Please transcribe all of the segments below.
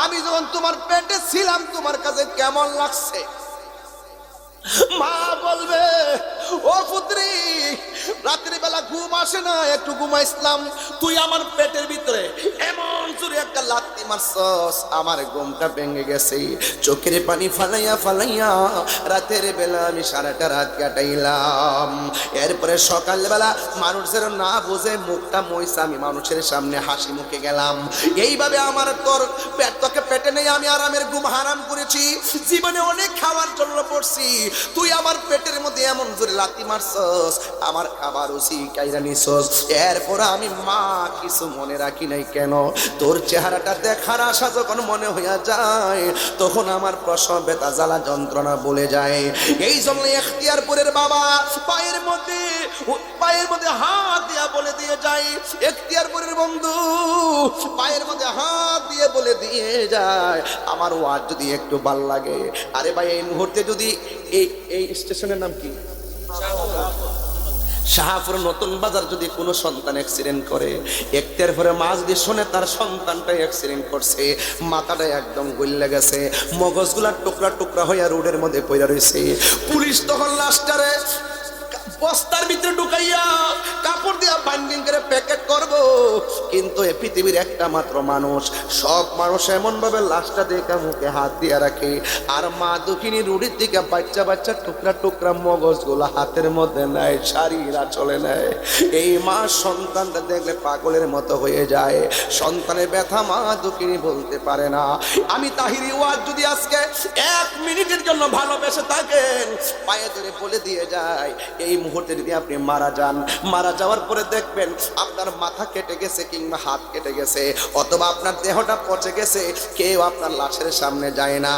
আমি যখন তোমার পেটে ছিলাম তোমার কাছে কেমন লাগছে? মা বলবে, ও পুত্রী, রাতের বেলা ঘুম আসে না, একটু ঘুমাইছিলাম, তুই আমার পেটের ভিতরে এমন জোরে একটা লাথি মারছস, আমার ঘুমটা ভেঙে গেছে। চোখের পানি ফালাইয়া ফালাইয়া রাতের বেলা আমি সারাটা রাত কাটাইলাম। এরপরে সকালবেলা মানুষ যেন না বুঝে মুখটা মইছে, আমি মানুষের সামনে হাসি মুখে গেলাম। এইভাবে আমার তোর পেটটাকে পেটে নেই আমি আরামের ঘুম হারাম করেছি। জীবনে অনেক খাওয়ার জন্য পড়ছি, তুই আমার পেটের মধ্যে এমন জোরে লাথি মারছস, আমার খাবার রুচি কাইরা নিছস। এরপর আমি মা কিছু মনে রাখি নাই কেন, তোর চেহারাটা দেখার আশা যখন মনে হইয়া যায় তখন আমার প্রসব ব্যথা জ্বালা যন্ত্রণা বলে যায়। এই জন্য এখতিয়ারপুরের বাবা পায়ের মধ্যে হাত দিয়া বলে দিয়ে যায়, এখতিয়ারপুরের বন্ধু পায়ের মধ্যে হাত দিয়ে বলে দিয়ে যায়, আমার ওয়াজ যদি একটু ভাল লাগে, আরে ভাই এই মুহূর্তে যদি এই স্টেশনের নাম কি, শাহপুর নতুন বাজার, যদি কোনো সন্তান অ্যাক্সিডেন্ট করে, এখতিয়ারপুরের মা যদি শোনে তার সন্তানটাই অ্যাক্সিডেন্ট করছে, মাথাটা একদম গইল্লা গেছে, মগজগুলা টুকরা টুকরা হইয়া রোডের মধ্যে পড়ে রয়েছে, পুলিশ তখন লাশটারে বস্তার ভিতরে ঢুকাইয়া কাপড় দিয়া বাইন্ডিং করে প্যাকেট করব। কিন্তু এই পৃথিবীর একটা মাত্র মানুষ, সব মানুষ এমন ভাবে লাশটা দেখে মুখে হাত দিয়ে রাখে, আর মা দুঃখিনী রুড়ির দিকে বাচ্চা বাচ্চা টুকরা টুকরা মগজগুলো হাতের মধ্যে নেয়, শাড়িরা চলে নেয়। এই মা সন্তানটা দেখলে পাগলের মতো হয়ে যায়, সন্তানের ব্যথা মা দুঃখিনী বলতে পারে না। আমি তাহিরি ওয়াজ যদি আজকে 1 মিনিটের জন্য ভালোবেসে থাকেন, পায়ে ধরে বলে দিয়ে যায়, এই মুহূর্তে যদি আপনি মারা যান, মারা যাওয়ার পরে দেখবেন আপনার মাথা কেটে গেছে কিংবা হাত কেটে গেছে অথবা আপনার দেহটা পচে গেছে, কেউ আপনার লাশের সামনে যায় না।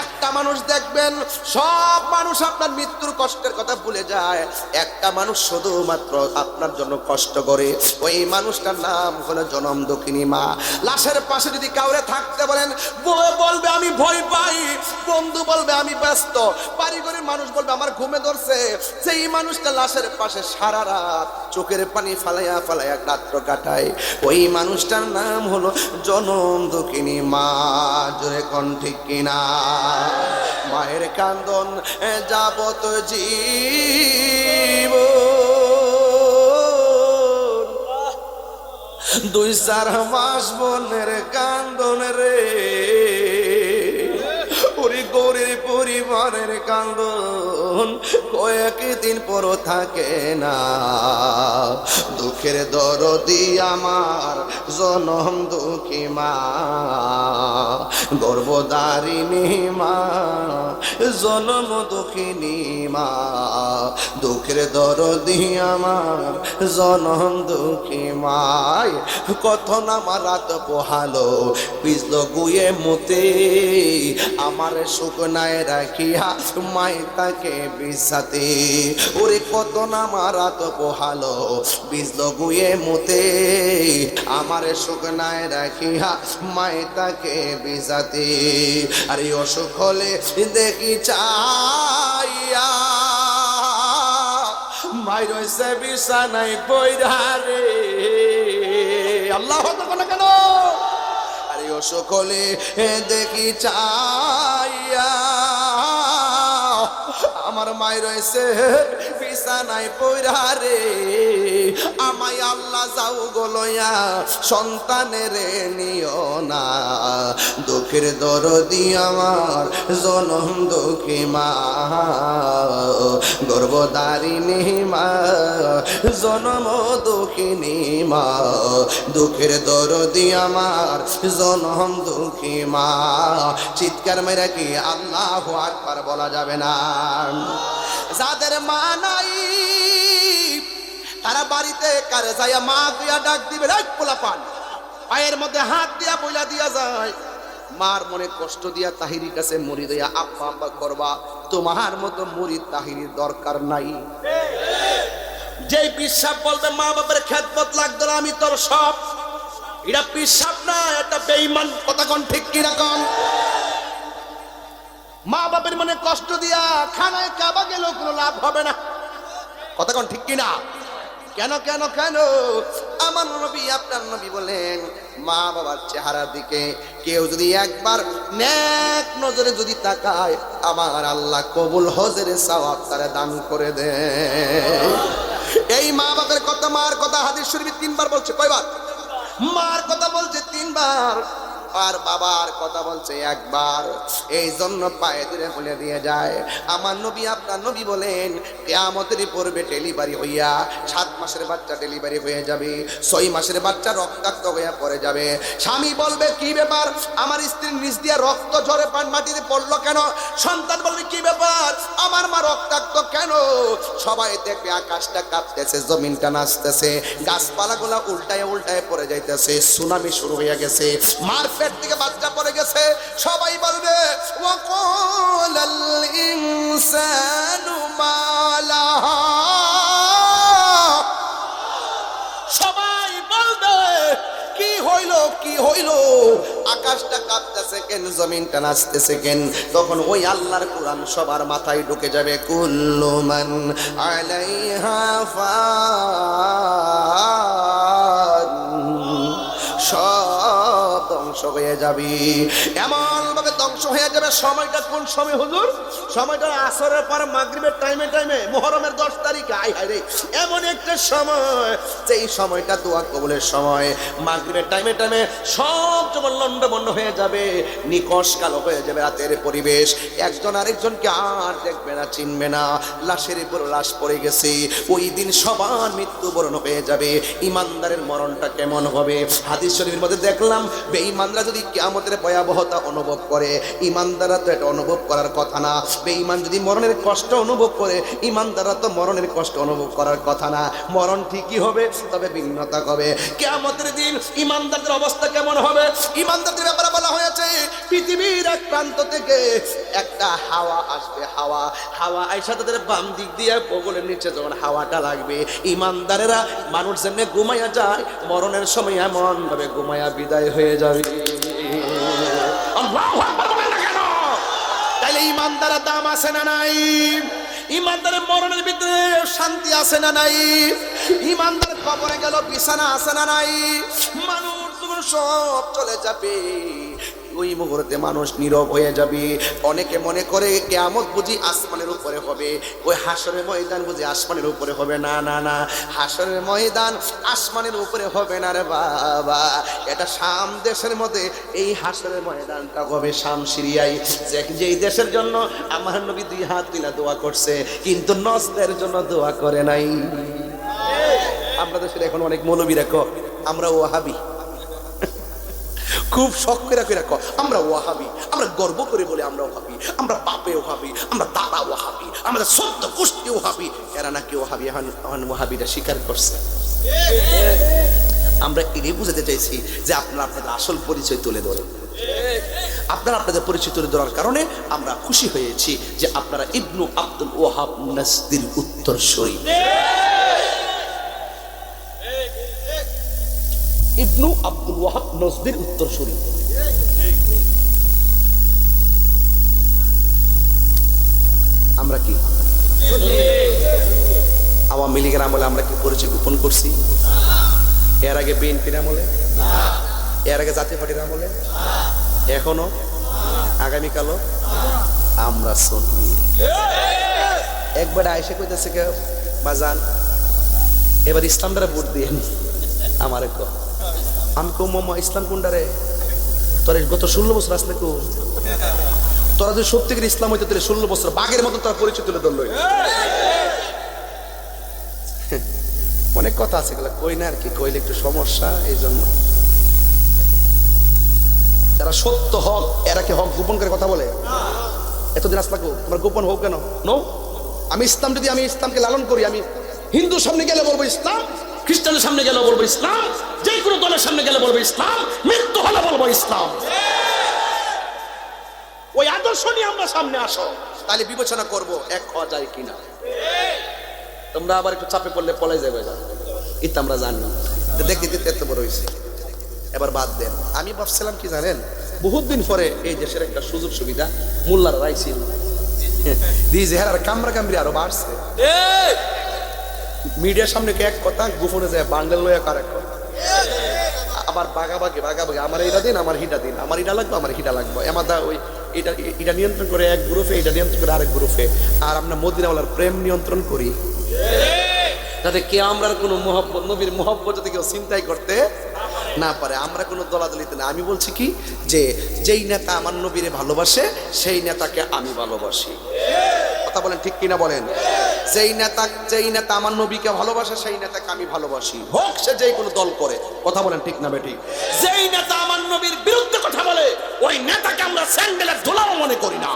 একটা মানুষ দেখবেন, সব মানুষ আপনার মৃত্যুর কষ্টের কথা ভুলে যায়, একটা মানুষ শুধুমাত্র আপনার জন্য কষ্ট করে, ওই মানুষটার নাম হলো জনম দুঃখিনী মা। লাশের পাশে যদি কাউরে থাকতে বলেন, বলবে আমি ভয় পাই, বন্ধু বলবে আমি ব্যস্ত, বাড়িঘরের মানুষ বলবে আমার ঘুমে ধরছে, সেই মানুষটা লাশের পাশে সারা রাত চোখের পানি ফালাইয়া ফালাইয়া রাত্র কাটায়, ওই মানুষটার নাম হলো জনম দুঃখিনী মা। জোরে কোন ঠিক কিনা? মায়ের কান্দন যাবত জীব 2-4 মাস বোনের কান্দন রে, ওরে গরিব পরিবারের কান্দন কয়েকদিন পর থাকে না। দুঃখের দরদি আমার জনম দুঃখী মা, গর্ভধারিণী মা, জনম দুঃখিনী মা, দুঃখের দরদি আমার জনম দুঃখী মায়। কত না আমার রাত পোহালো পিছল গুয়ে মতে, আমার শুকনায় রাখিয়া মাই তাকে বিছাতে, ওরে কত না আমার রাত পোহালো পিছল গুয়ে মতে, আমার শুকনায় রাখিয়া মাই তাকে বিছাতে। আরে অসুখ হলে দেখি চাইয়া মাই রয়েছে বিছানায় পইড়া রে, আল্লাহ কেন? আরে অসুখ হলে দেখি চাইয়া আমার মাই রয়েছে বিছানায় পইড়া রে, আমায় আল্লাহ যাও গলয়া সন্তানের নিও না। দুঃখের দরদি আমার জনম দুঃখী মা, গর্ভধারিণী মা, জনম দুঃখিনী মা, দুঃখের দরদি আমার জনম দুঃখী মা। চিৎকার মেরে কি আল্লাহু আকবার বলা যাবে না? যাদের মা নাই তারা বাড়িতে কারে যাইয়া মা দিয়া ডাক দিবে, পোলাপান পায়ের মধ্যে হাত দিয়া বইলা দিয়া যায়, মার মনে কষ্ট দিয়া তাহিরির কাছে মুড়ি দিয়া আব্বা আব্বা করবা, তোমার মতো মুড়ি তাহিরির দরকার নাই। যে পিসাব বলবে মা বাবার খেদমত লাগতো না, আমি তোর সব, এটা পিসাব না, এটা বেঈমান। কথা কোন ঠিক কি রকম? মা বাবার মনে কষ্ট দিয়া খানায় কাবা গেল কোনো লাভ হবে না। কথা কোন ঠিক কিনা? কেন কেন কেন? আমার নবী আপনার নবী বলেন, মা বাবার চেহারার দিকে কেউ যদি একবার নেক নজরে যদি তাকায়, আমার আল্লাহ কবুল হজের সওয়াব তারে দান করে দেয়। এই মা বাবার কথা, মার কথা হাদিস শরীফে 3 বার বলছে। কয়বার? মার কথা বলছে 3 বার, আর বাবার কথা বলছে 1 বার। এই জন্য পায়ে ধরে বলে দিয়ে যায়, আমার নবী আপনার নবী বলেন, কিয়ামতের পূর্বে ডেলিভারি হইয়া 7 মাসের বাচ্চা ডেলিভারি হয়ে যাবে, 6 মাসের বাচ্চা রক্তাক্ত হয়ে পড়ে যাবে। স্বামী বলবে, কি ব্যাপার, আমার স্ত্রীর নিচ দিয়ে রক্ত ঝরে মাটিতে পড়লো কেন? সন্তান বলবে, কি ব্যাপার, আমার মা রক্তাক্ত কেন? সবাই দেখবে আকাশটা কাঁপতেছে, জমিনটা নাচতেছে, গাছপালাগুলা উল্টায় উল্টায় পড়ে যাইতেছে, সুনামি শুরু হয়ে গেছে, মার পেট থেকে বাচ্চা পড়ে গেছে। সবাই বলবে, ওয়াকালাল ইনসানু মা লাহা। সবাই বলবে, কি হইল, কি হইল, আকাশটা কাঁপতেছে কেন, জমিনটা নাচতেছে কেন? তখন ওই আল্লাহর কোরআন সবার মাথায় ঢুকে যাবে, কুল্লু মান আলাইহা ফান, সব ধ্বংস হয়ে যাবে। এমন ভাবে ধ্বংস হয়ে যাবে। সময়টা কোন সময় হুজুর? সময়টা আসরের পর মাগরিবের টাইমে টাইমে, মুহররমের 10 তারিখে। আয় হায় রে, এমন একটা সময়, যেই সময়টা দোয়া কবুলের সময়। মাগরিবের টাইমে টাইমে সব যেমন লন্ডভন্ড হয়ে যাবে, নিকশ কালো হয়ে যাবে রাতের পরিবেশ। একজন আরেকজনকে আর দেখবে না, চিনবে না, লাশের উপর লাশ পড়ে গেছে। ওই দিন সবার মৃত্যুবরণ হয়ে যাবে। ইমানদারের মরণটা কেমন হবে? হাদিস শরীফের মধ্যে দেখলাম, বেঈমানরা যদি কিয়ামতের ভয়াবহতা অনুভব করে, ইমানদাররা তো এটা অনুভব করার কথা না। বেঈমান যদি মরণের কষ্ট অনুভব করে, ইমানদাররা তো মরণের কষ্ট অনুভব করার কথা না। মরণ ঠিকই হবে, তবে ভিন্নতা হবে। কিয়ামতের দিন ইমানদারদের অবস্থা কেমন হবে? ইমানদারদের ব্যাপারে বলা হয়েছে, পৃথিবীর এক প্রান্ত থেকে একটা হাওয়া আসবে, হাওয়া হাওয়া আইসা তাদের বাম দিক দিয়ে বগলের নিচে যখন হাওয়াটা লাগবে, ইমানদারেরা মানুষ যেমনি ঘুমাইয়া যায়, মরণের সময় এমন ভাবে ঘুমাইয়া বিদায় হয়ে যাবে। আল্লাহু আকবার বলেন না কেন? তাইলে ইমানদারের দাম আছে না নাই? ইমানদারের মরণের ভিতরে শান্তি আছে না নাই? ইমানদার কবরে গেল বিছানা আছে না নাই? মানুষ যখন সব চলে যাবে, ওই মুহূর্তে মানুষ নীরব হয়ে যাবে। অনেকে মনে করে কিয়ামত বুঝি আসমানের উপরে হবে, ওই হাসরের ময়দান বুঝি আসমানের উপরে হবে। না না না, হাসরের ময়দান আসমানের উপরে হবে না রে বাবা। এটা শাম দেশের মধ্যে এই হাসরের ময়দানটা হবে, শাম সিরিয়ায়, যেই দেশের জন্য আমার নবী 2 হাত তুলে দোয়া করছে, কিন্তু নজদের জন্য দোয়া করে নাই। আমরা দেশের এখন অনেক মৌলবীরা কয় আমরা ওয়াহাবি, খুব শখ করে রাখো আমরা ওয়াহাবি, আমরা গর্ব করে বলে আমরা ওয়াহাবি, আমরা বাপে ওয়াহাবি, আমরা দাদা ওয়াহাবি, আমাদের সদ্য গোষ্ঠী ওয়াহাবি। এরা নাকি ওয়াহাবি, এখন ওয়াহাবিটা স্বীকার করছে। আমরা এটাই বুঝাতে চাইছি যে আপনারা আপনাদের আসল পরিচয় তুলে ধরেন। আপনারা আপনাদের পরিচয় তুলে ধরার কারণে আমরা খুশি হয়েছি যে আপনারা ইবনু আব্দুল ওয়াহাব নাসদির উত্তরসূরি। ইবনু আব্দুল ওয়াহাব নজদির উত্তরসূরি। আমরা কি আওয়ামী লীগের আমলে আমরা কি পরিচয় গোপন করছি? এর আগে বিএনপির আমলে, এর আগে জাতীয় পার্টির আমলে, এখনো, আগামীকালও আমরা শুনি। একবার আয়েশা কইতেছে কে বাজান, এবার ইসলামটারে ভোট দিয়ে আমার আমি কো মামা ইসলাম কোনটারে? তোর গত 16 বছর আসলে কো, তোরা যদি সত্যিকার ইসলাম হইতে তাহলে 16 বছর বাঘের মতো তার পরিচয় তুলে ধরল। অনেক কথা আছে, কই না আর কি, কইলে একটু সমস্যা। এই জন্য যারা সত্য হক, এরা কি হক গোপন করে কথা বলে? এতদিন আসলা কো তোমার গোপন হোক কেন? নো, আমি ইসলাম, যদি আমি ইসলামকে লালন করি, আমি হিন্দু সামনে গেলে বলবো ইসলাম, খ্রিস্টানের সামনে গেলে বলবো ইসলাম, যে কোনো দলের সামনে গেলে বলবো ইসলাম, মৃত্যু হলে বলবো ইসলাম। ওই আদর্শ নিয়ে আমরা সামনে আসো, তাহলে বিবেচনা করবো এক হওয়া যায় কিনা। তোমরা আবার একটু চাপে পড়লে পলাই যাবে, এটা আমরা জানি। দেখতে দেখতে এত বড় হয়েছে, এবার বাদ দেন। আমি ভাবছিলাম কি জানেন, বহুত দিন পরে এই দেশের একটা সুযোগ সুবিধা মোল্লারা রাইছিল, কামরা কামড়ি আরো বাড়ছে। মিডিয়ার সামনে এক কথা, গোপনে যায় বান্ডেল লয়া কার এক কথা। আবার বাগাবাগি আমার এটা দিন, আমার হিটা দিন, আমার হিটা লাগবে, আমার হিটা লাগবে, আমাদা ওই এটা নিয়ন্ত্রণ করে এক গ্রুপে, এটা নিয়ন্ত্রণ করে আরেক গ্রুপে। আর আমরা মদিনাওয়ালার প্রেম নিয়ন্ত্রণ করি, যাতে কে আমরা কোনো মোহব্বত, নবীর মোহব্বত যাতে কেউ চিন্তাই করতে না পারে। আমরা কোনো দলাদলিতে না। আমি বলছি কি যে যেই নেতা আমার নবীরে ভালোবাসে সেই নেতাকে আমি ভালোবাসি। কথা বলেন ঠিক কিনা বলেন? যেই নেতা আমার নবীকে ভালোবাসে সেই নেতাকে আমি ভালোবাসি, হোক সে যেই কোনো দল করে। কথা বলেন ঠিক না বেঠিক? যেই নেতা আমার নবীর বিরুদ্ধে কথা বলে ওই নেতাকে আমরা স্যান্ডেলের ধুলাও মনে করি না।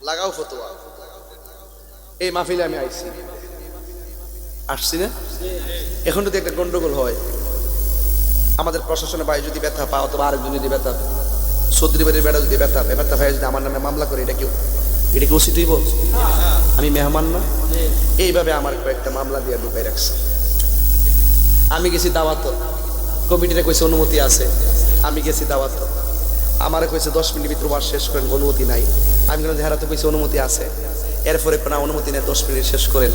লাগাও ফতোয়া। এই মাহফিলে আমি আসছি না, এখন যদি একটা গন্ডগোল হয়, আমাদের প্রশাসনের ভাই যদি ব্যথা পায় অথবা আরেকজন যদি ব্যথা, চৌধুরী বাড়ির বেড়া যদি ব্যথা ভাই যদি আমার নামে মামলা করে, এটা কি উচিত হইব? আমি মেহমান না? এইভাবে আমার কয়েকটা মামলা দিয়ে ঢুকাই রাখছে। আমি গেছি দাওয়াত, কমিটিতে কইছে অনুমতি আছে, আমি গেছি দাওয়াত, আমারে কইছে 10 মিনিট ভিতরে ওয়াজ শেষ করেন, অনুমতি নাই। আমি বললাম হারাতে কইছে অনুমতি আছে, এরপরে কোনো অনুমতি নেই, 10 মিনিট শেষ করেন।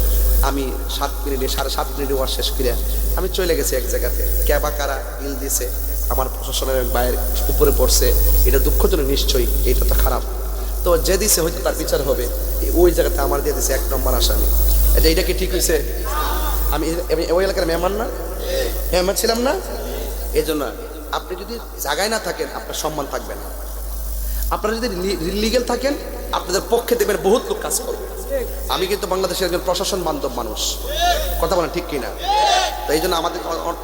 আমি 7 মিনিটে 7.5 মিনিটে ওয়াজ শেষ করে আমি চলে গেছি এক জায়গাতে। ক্যাবা কারা বিল দিছে, আমার প্রশাসনের বাইরের উপরে পড়ছে, এটা দুঃখজনক নিশ্চয়ই, এটা তো খারাপ। তো যে দিছে হয়তো তার বিচার হবে, ওই জায়গাতে আমার দিয়ে দিছে 1 নম্বর আসামি। এটা কি ঠিক হয়েছে? আমি ওই এলাকার মেহমান না, মেহমান ছিলাম না? এই জন্য আপনি যদি জায়গায় না থাকেন আপনার সম্মান থাকবে না। আপনারা যদি লিগেল থাকেন আপনাদের পক্ষে দেখবেন বহুত লোক কাজ করবে। আমি কিন্তু বাংলাদেশের একজন প্রশাসন বান্ধব মানুষ, কথা বলেন ঠিক কিনা? তো এই জন্য আমাদের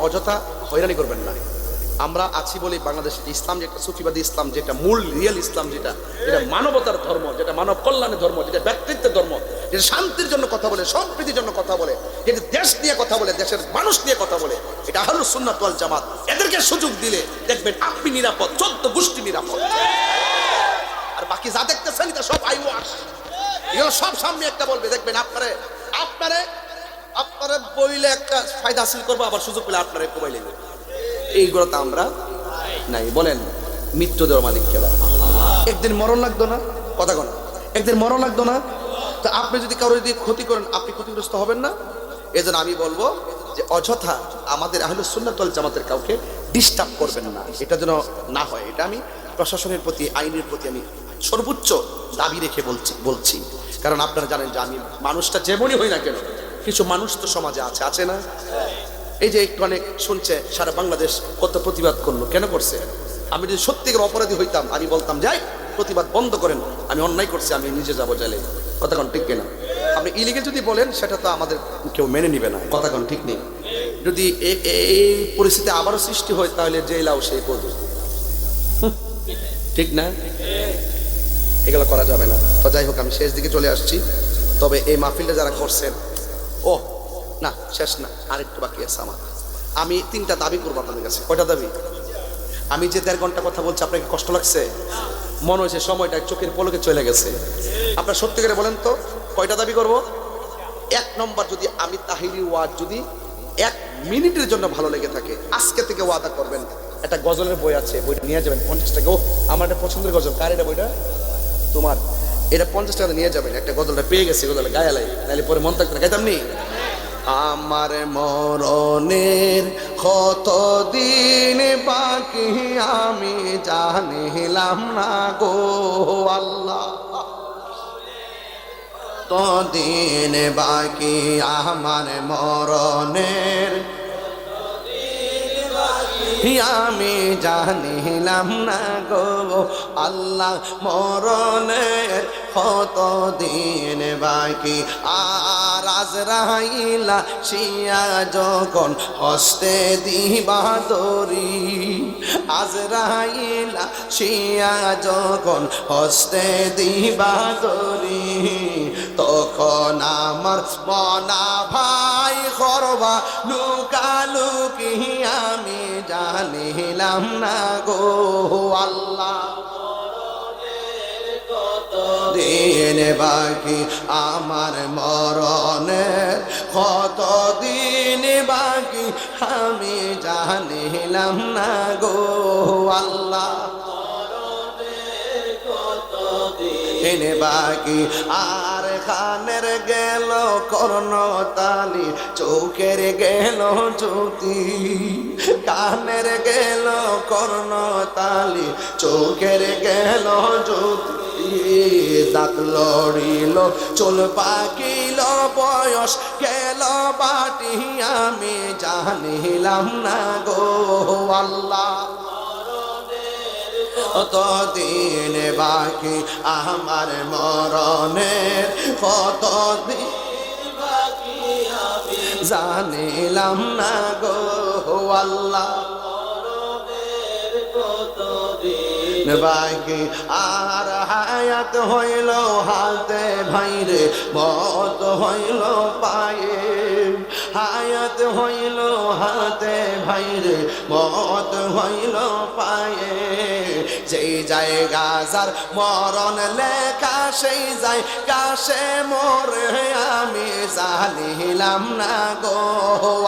অযথা হয়রানি করবেন না। আমরা আছি বলে বাংলাদেশের ইসলাম, যেটা সুফিবাদী ইসলাম, যেটা মূল রিয়েল ইসলাম, যেটা মানবতার ধর্ম, যেটা মানব কল্যাণের ধর্ম, যেটা ব্যক্তিত্বের ধর্ম, যেটা শান্তির জন্য কথা বলে, সম্প্রীতির জন্য কথা বলে, যেটা দেশ নিয়ে কথা বলে, দেশের মানুষ নিয়ে কথা বলে, এটা আহলুস সুন্নাত ওয়াল জামাত। এদেরকে সুযোগ দিলে দেখবেন আপনি নিরাপদ, 14 গোষ্ঠী নিরাপদ। আর বাকি যা দেখতেছেন এটা সব আইওয়াশ, এগুলো সব সামনে একটা বলবে, দেখবেন আপনারে বইলে একটা ফায়দা হাসিল করবো, আবার সুযোগ পেলে আপনারা কমাইলে নেবে। এইগুলো তো আমরা নাই। বলেন মৃত্যু দেওয়ার মালিক কেলা? একদিন মরণ লাগতো না? কথা কোন একদিন মরণ লাগতো না? তো আপনি যদি কারো যদি ক্ষতি করেন আপনি ক্ষতিগ্রস্ত হবেন না? এই জন্য আমি বলবো যে অযথা আমাদের আহলুস সুন্নাত ওয়াল জামাতের কাউকে ডিস্টার্ব করবেন না, এটা যেন না হয়। এটা আমি প্রশাসনের প্রতি, আইনের প্রতি আমি সর্বোচ্চ দাবি রেখে বলছি। কারণ আপনারা জানেন যে আমি মানুষটা যেমনই হই না কেন, কিছু মানুষ তো সমাজে আছে না? এই যে একটু অনেক শুনছে সারা বাংলাদেশ কত প্রতিবাদ করলো, কেন করছে? আমি যদি সত্যিকার অপরাধী হইতাম আমি বলতাম যাই প্রতিবাদ বন্ধ করেন, আমি অন্যায় করছি, আমি নিজে যাবো জেলে। কথা কোন ঠিক কিনা? আপনি ইলিগেল যদি বলেন সেটা তো আমাদের কেউ মেনে নিবে না। কথা কোন ঠিক নেই? যদি এই পরিস্থিতি আবারও সৃষ্টি হয় তাহলে জেলাও সেই পদে, ঠিক না? এগুলো করা যাবে না। তো যাই হোক, আমি শেষ দিকে চলে আসছি। তবে এই মাহফিলটা যারা করছেন, ও না শেষ না, আরেকটু বাকি আছে আমার। আমি 3টা দাবি করবো আপনাদের কাছে। কয়টা দাবি? আমি যে 1.5 ঘন্টা কথা বলছি আপনাকে কষ্ট লাগছে? মনে হয়েছে সময়টা চোখের পলকে চলে গেছে? আপনারা সত্যি করে বলেন তো কয়টা দাবি করব? 1 নম্বর, যদি আমি তাহিরি ওয়াজ যদি 1 মিনিটের জন্য ভালো লেগে থাকে আজকে থেকে ওয়াদা করবেন, একটা গজলের বই আছে, বইটা নিয়ে যাবেন 50 টাকা। ও আমার একটা পছন্দের গজল, কার এটা বইটা? তোমার। এটা 50 টাকা নিয়ে যাবেন। একটা গজলটা পেয়ে গেছি, গজলটা গায়ে লাই, নাহলে পরে মন থাকবে না, গাইতাম নি। আমার মরণের কত দিন বাকি আমি জানিলাম না গো আল্লাহ, তো দিন বাকি আমার মরণের আমি জানিলাম না গো আল্লাহ, মরণের কত দিন বাকি। আর আজরাইলা শিয়া যখন হস্তে দিবা দরি, আজরাইলা শিয়া যখন হস্তে দিবা দরি, তখন আমার মনা ভাই করবা লুকালুকি আমি জানিলাম না গো আল্লাহ, দিন বাকি আমার মরণের কত দিন বাকি আমি জানিলাম না গো আল্লাহ, দিন বাকি। আর কানের গেল কর্ণতালি, চোখের গেল জ্যোতি। কানের গেল কর্ণতালি, চোখের গেল জ্যোতি। দাঁত লড়িল চুল পাকিল বয়স গেল বাটি, আমি জানিলাম না গো আল্লাহ। কতদিন বাকি আমার মরণের, কতদিন বাকি আমি জানিলাম না গো আল্লাহ। বাকি আর হায়াত হইল হাতে ভাইরে, মত হইল পায়ে। হায়াত হইল হাতে ভাইরে, মত হইল পায়ে। যেই জায়গা যার মরণ লেখা, সেই জায়গাছে মরে আমি জানিলাম না গো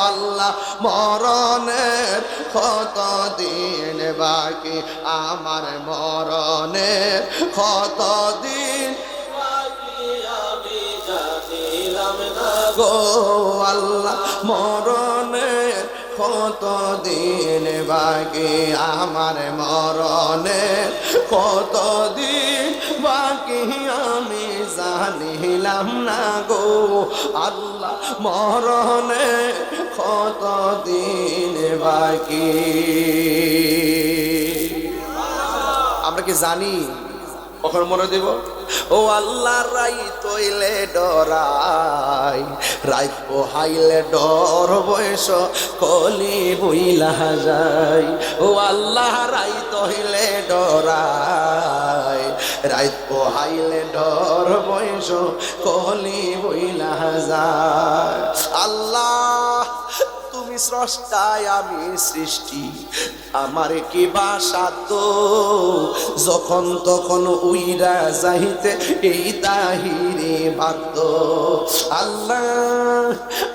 আল্লাহ। মরণের কতদিন বাকি আমার মরণের, কতদিন বাকি আমি জানিলাম না গো আল্লাহ। মরণের কতদিন বাকি আমার মরণের, কতদিন বাকি আমি জানিলাম না গো আল্লাহ। মরণের কতদিন বাকি আমরা কি জানি কখন মরে দেব? ও আল্লাহ রাইত হইলে ডরাই, রাইত পোহাইলে ডর বয়স কলি বইলা যায়। ও আল্লাহ রাইত হইলে ডরাই, রাইত পোহাইলে ডর বয়স কলি বইলা যায়। আল্লাহ তুমি স্রষ্টায় আমি সৃষ্টি, আমার কি বাসাত যখন তখন উইরা যাইতে এই তাহিরে বাধ্য। আল্লাহ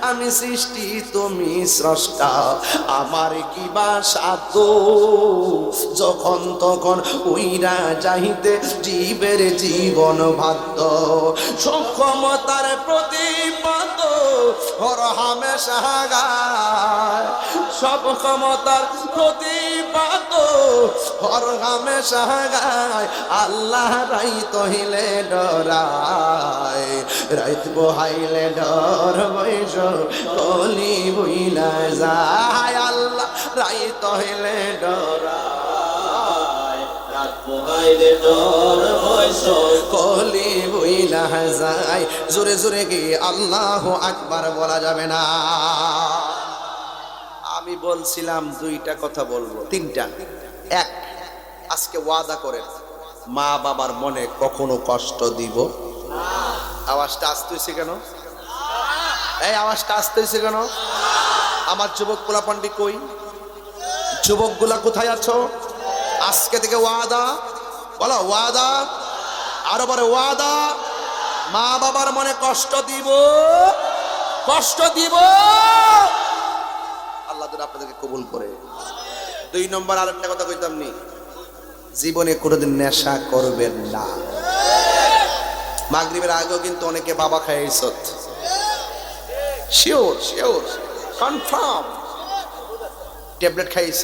আমি সৃষ্টি তুমি স্রষ্টা, আমার কি বাসাত যখন তখন উইরা যাইতে জীবের জীবন বাধ্য। সক্ষমতার প্রতিপাদ হর হামেশা গায়, সব ক্ষমতার প্রতিপাদ হর হামেশা গায়। আল্লাহ রাইত হইলে ডরায়, রাইত বহাইলে ডর বৈশ কলি বইলা যায়। আল্লাহ রাইত হইলে ডরায়, রাত বহাইলে ডর বৈশ কলি বইলা যায়। জোরে জোরে কি আল্লাহু আকবার বলা যাবে না? আমি বলছিলাম দুইটা কথা বলবো, তিনটা। এক, আজকে ওয়াদা করেন মা বাবার মনে কখনো কষ্ট দিব না। আওয়াজটা আসতেছে কেন? এই আওয়াজটা আসতেছে কেন? আমার যুবক পোলাপান্ডি কই? যুবকগুলা কোথায় আছো? আজকে থেকে ওয়াদা বলো, ওয়াদা, আরো বড় ওয়াদা। মা বাবার মনে কষ্ট দিব, কষ্ট দিব। আল্লাহ যেন আপনাদেরকে কবুল করে। দুই নম্বর আরেকটা কথা কইতাম নি, জীবনে কোনোদিন নেশা করবেন না। মাগরিবের আগেও কিন্তু অনেকে বাবা খাইছ, শিওর শিওর কনফার্ম ট্যাবলেট খাইছ,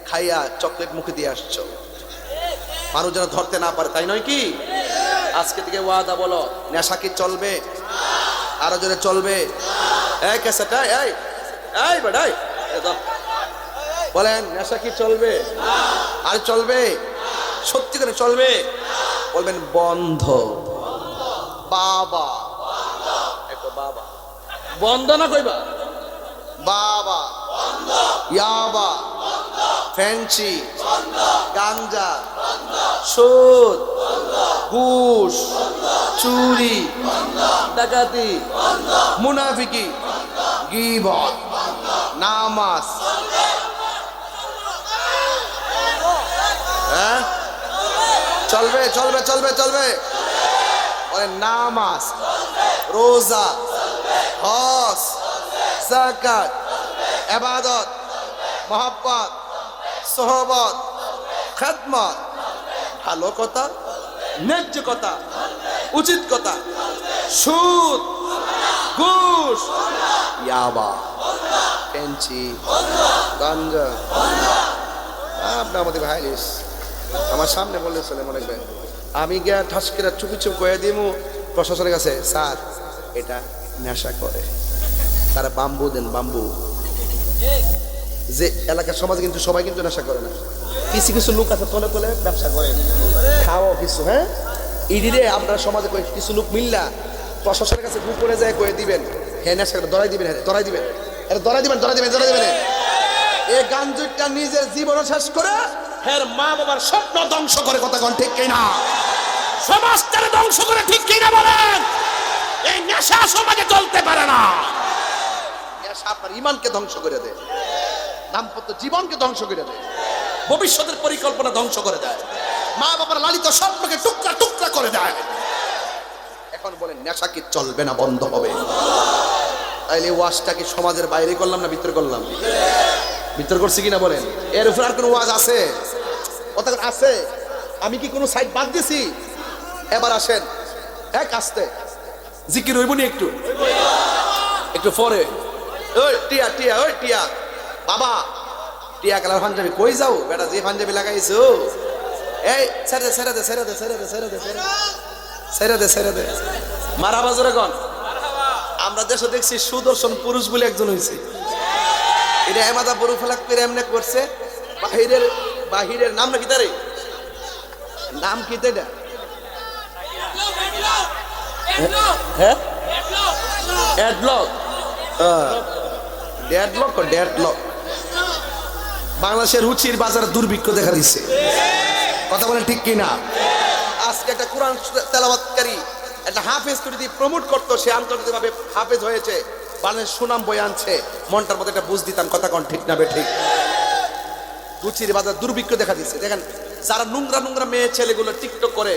খাইয়া চকলেট মুখে দিয়ে আসছো, মানুষ যেন ধরতে না পারে, তাই নয় কি? আজকে থেকে ওয়াদা বলো, নেশা কি চলবে? আরো জোরে চলবে? এই ক্যাসেট, এই এই বেটাই বলেন, নেশা কি চলবে? আর চলবে? সত্যি করে চলবে? বলবেন বন্ধ। বাবা বাবা বন্ধ না কইবা? বাবা ইয়াবা, ফ্যান্সি, গাঞ্জা, সুদ, ঘুষ, চুরি, ডাকাতি, মুনাফিকি, গীবত, নামাজ। হ্যাঁ চলবে চলবে চলবে চলবে। বলে নামাজ, রোজা, হজ, যাকাত, ইবাদত, মহব্বত, সোহবত, খেদমত, ভালো কথা, ন্যায্য কথা, উচিত কথা, সুদ, ঘুষ, ইয়াবা, পেঞ্চি, গাঞ্জা। আপনি আমাদের ভাইলিস আমার সামনে বললে চলে মনে করেন, আমি গিয়া ঠাস করে চুপি চুপ করে দিমু প্রশাসনের কাছে, স্যার এটা নেশা করে, তারা বাম্বু দেন, বাম্বু। যে এলাকার সমাজে কিন্তু সবাই কিন্তু নেশা করে না, কিছু কিছু লোক আছে তলে তলে ব্যবসা করে, খাওয়াও কিছু। হ্যাঁ, ইডিরে আপনার সমাজে কিছু লোক মিল্লা প্রশাসনের কাছে উপরে যায় কয়ে দিবেন, হ্যাঁ নেশা করে, ধরাই দিবেন, হ্যাঁ ধরাই দিবেন, ধরাই দিবেন, ধরাই দিবেন, ধরাই দিবেন। এই গাঞ্জুরটা নিজের জীবন শেষ করে হ্যাঁ মা বাবার স্বপ্ন ধ্বংস করে। কথা কোন ঠিক কিনা? সমাজটাকে ধ্বংস করে, ঠিক কিনা বলেন? এই নেশা সমাজে চলতে পারে না। নেশা আপনার ইমানকে ধ্বংস করে দেয়, দাম্পত্য জীবনকে ধ্বংস করে দেয়, ভবিষ্যতের পরিকল্পনা ধ্বংস করে দেয়, মা বাবার লালিত স্বপ্নকে টুকরা টুকরা করে দেয়। এখন বলেন নেশা কি চলবে না বন্ধ হবে? তাইলে ওয়াজটা কি সমাজের বাইরে করলাম না ভিতরে করলাম? ভিতর করছি কিনা বলেন? এর উপর আর কোন ওয়াজ আছে? কথা আছে? আমি কি কোনো সাইড বাদ দিছি? এবার আসেন এক আস্তে জিকির হইব নি একটু একটু পরে। ওই টিয়া টিয়া, ওই টিয়া বাবা, টিয়া কালার পাঞ্জাবি কই যাও বেটা? যে পাঞ্জাবি লাগাইছো এই ছেড়ে দে, ছেড়ে দে, ছেড়ে দে, ছেড়ে দে, ছেড়ে দে, ছেড়ে দে, ছেড়ে দে। মারহাবা জোরে কোন। আমরা দেশে দেখছি সুদর্শন পুরুষ বলে একজন হয়েছে, এটা এমাদা বড় ফেলাক করে এমনি করছে। বাহিরের বাহিরের নাম নাকি তারে নাম কি এটা? হ্যাঁ, ডেডলক, ডেডলক, ডেডলক। বাংলাদেশের রুচির বাজারে দুর্ভিক্ষ দেখা দিচ্ছে। কথা বলেন ঠিক কিনা? আজকে একটা কোরআন তেলাওয়াতকারী একটা হাফেজ যদি প্রমোট করতো, সে আন্তর্জাতিকভাবে হাফেজ হয়েছে, বাংলাদেশ সুনাম বয়ে আনছে, মনটার মধ্যে একটা বুঝ দিতাম। কথা কোন ঠিক না ঠিক? রুচির বাজার দুর্ভিক্ষ দেখা দিচ্ছে। দেখেন যারা নোংরা নোংরা মেয়ে ছেলেগুলো টিকটক করে,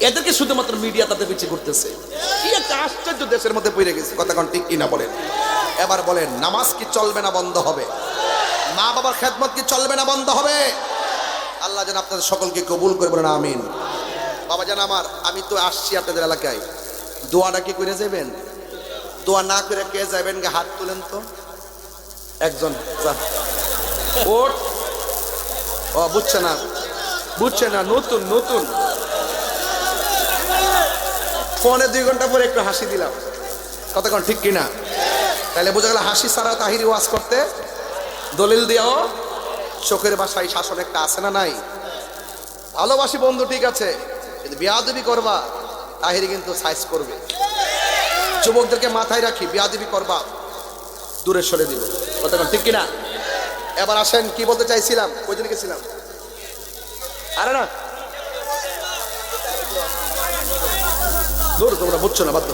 এদেরকে শুধুমাত্র মিডিয়া তাদের পিছিয়ে করতেছে। কি একটা আশ্চর্য দেশের মধ্যে পড়ে গেছে। কথা কোন ঠিক কিনা বলেন? এবার বলেন নামাজ কি চলবে না বন্ধ হবে? মা বাবার খেদমত কি চলবে না বন্ধ হবে? আল্লাহ যেন আপনাদের সকলকে কবুল করে, বলেন আমিন। বাবা জান আমার, আমি তো আসছি আপনাদের এলাকায়, দোয়াটা কি করে যাবেন? দোয়া না করে কে যাবেন? হাত তুলেন তো একজন। ওট, ও বুঝছে না, বুঝছে না, নতুন নতুন। ফোনে 2 ঘন্টা পরে একটু হাসি দিলাম। কথা কোন ঠিক কিনা? তাহলে বোঝা গেল হাসি ছাড়া তাহিরি ওয়াজ করতে দলিল দিয়াও চোখের বাসায় শাসন একটা আছে না নাই? ভালোবাসি বন্ধু ঠিক আছে, কিন্তু বিয়াদবি করবা তাহিরি কিন্তু সাইজ করবে। যুবকদেরকে মাথায় রাখি, বিয়াদবি করবা দূরে সরে দিব। কথা ঠিক কিনা? এবার আসেন কি বলতে চাইছিলাম, কই দিন গেছিলাম? আরে না দূর, তোমরা বুঝছো না, বাধ্য।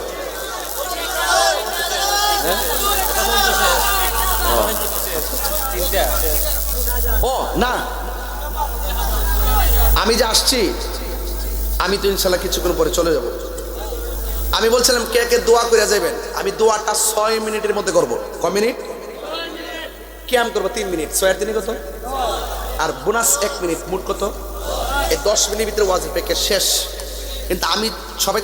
ও না, আমি যে আসছি, আমি তো ইনশাল্লাহ কিছুক্ষণ পরে চলে যাব। আমি বলছিলাম কে কে দোয়া করে যাবেন। আমি দোয়াটা 6 মিনিটের মধ্যে করবো। ক মিনিট? কিয়াম করবো 3 মিনিট, 6 আর 3 কত? আর বোনাস 1 মিনিট, মোট কত? এই 10 মিনিটের ভিতরে ওয়াজিব পেকে শেষ। কিন্তু আমি সবাইকে